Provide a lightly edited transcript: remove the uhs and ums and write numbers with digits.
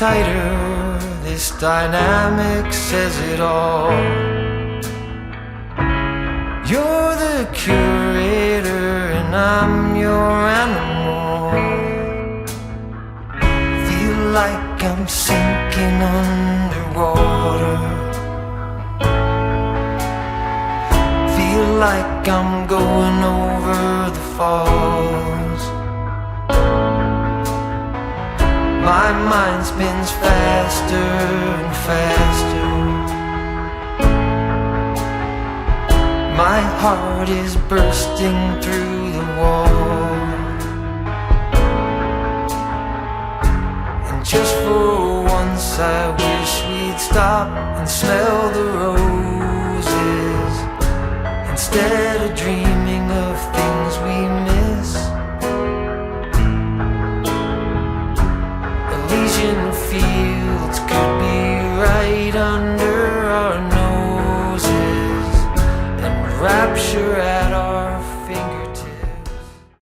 tighter, this dynamic says it all. You're the curator and I'm your animal. Feel like I'm sinking underwater. Feel like I'm going over the falls. My mind spins faster and faster. My heart is bursting through the wall. And just for once I wish we'd stop and smell the roses, instead of dreaming of things we miss. Elysian fields could be right under our noses, and rapture